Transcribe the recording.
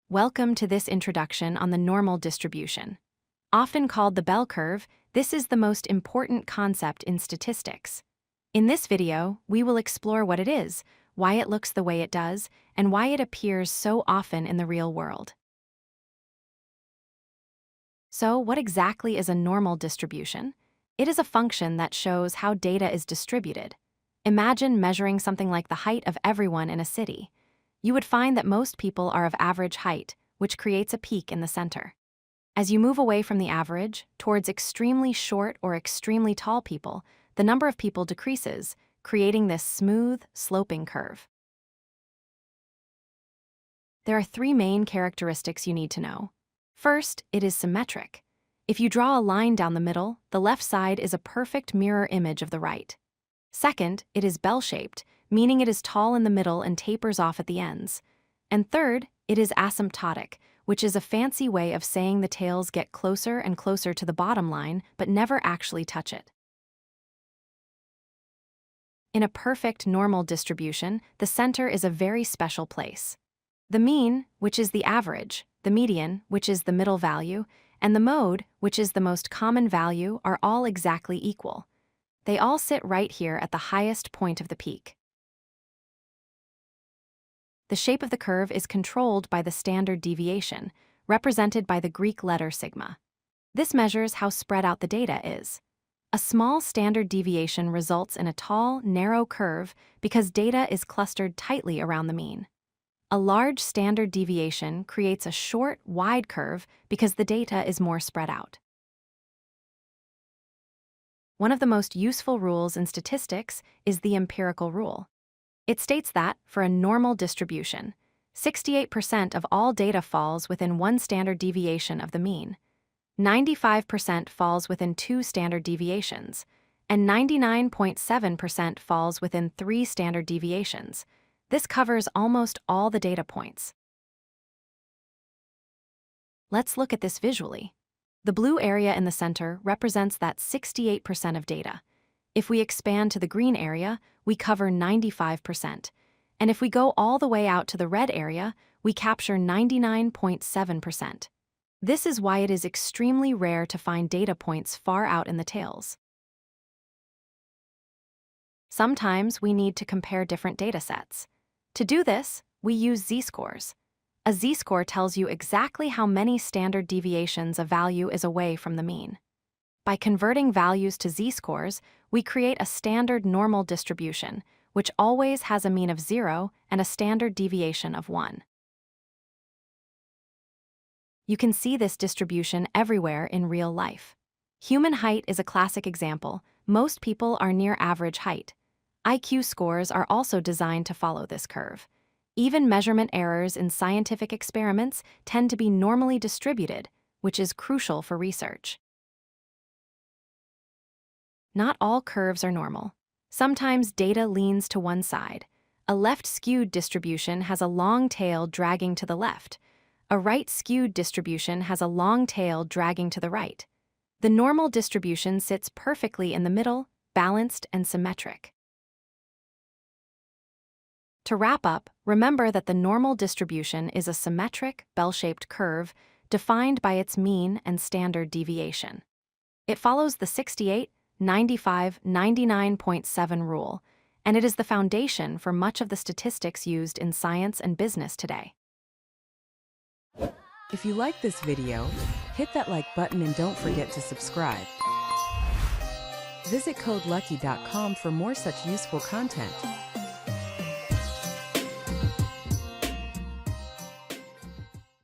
Welcome to this introduction on the normal distribution. Often called the bell curve, this is the most important concept in statistics. In this video, we will explore what it is, why it looks the way it does, and why it appears so often in the real world. So, what exactly is a normal distribution? It is a function that shows how data is distributed. Imagine measuring something like the height of everyone in a city. You would find that most people are of average height, which creates a peak in the center. As you move away from the average, towards extremely short or extremely tall people, the number of people decreases, creating this smooth, sloping curve. There are three main characteristics you need to know. First, it is symmetric. If you draw a line down the middle, the left side is a perfect mirror image of the right. Second, it is bell-shaped, meaning it is tall in the middle and tapers off at the ends. And third, it is asymptotic, which is a fancy way of saying the tails get closer and closer to the bottom line but never actually touch it. In a perfect normal distribution, the center is a very special place. The mean, which is the average, the median, which is the middle value, and the mode, which is the most common value, are all exactly equal. They all sit right here at the highest point of the peak. The shape of the curve is controlled by the standard deviation, represented by the Greek letter sigma. This measures how spread out the data is. A small standard deviation results in a tall, narrow curve because data is clustered tightly around the mean. A large standard deviation creates a short, wide curve because the data is more spread out. One of the most useful rules in statistics is the empirical rule. It states that, for a normal distribution, 68% of all data falls within one standard deviation of the mean, 95% falls within two standard deviations, and 99.7% falls within three standard deviations. This covers almost all the data points. Let's look at this visually. The blue area in the center represents that 68% of data. If we expand to the green area, we cover 95%. And if we go all the way out to the red area, we capture 99.7%. This is why it is extremely rare to find data points far out in the tails. Sometimes we need to compare different data sets. To do this, we use z-scores. A z-score tells you exactly how many standard deviations a value is away from the mean. By converting values to z-scores, we create a standard normal distribution, which always has a mean of 0 and a standard deviation of 1. You can see this distribution everywhere in real life. Human height is a classic example. Most people are near average height. IQ scores are also designed to follow this curve. Even measurement errors in scientific experiments tend to be normally distributed, which is crucial for research. Not all curves are normal. Sometimes data leans to one side. A left-skewed distribution has a long tail dragging to the left. A right-skewed distribution has a long tail dragging to the right. The normal distribution sits perfectly in the middle, balanced and symmetric. To wrap up, remember that the normal distribution is a symmetric, bell-shaped curve defined by its mean and standard deviation. It follows the 68, 95, 99.7 rule, and it is the foundation for much of the statistics used in science and business today. If you like this video, hit that like button and don't forget to subscribe. Visit codelucky.com for more such useful content.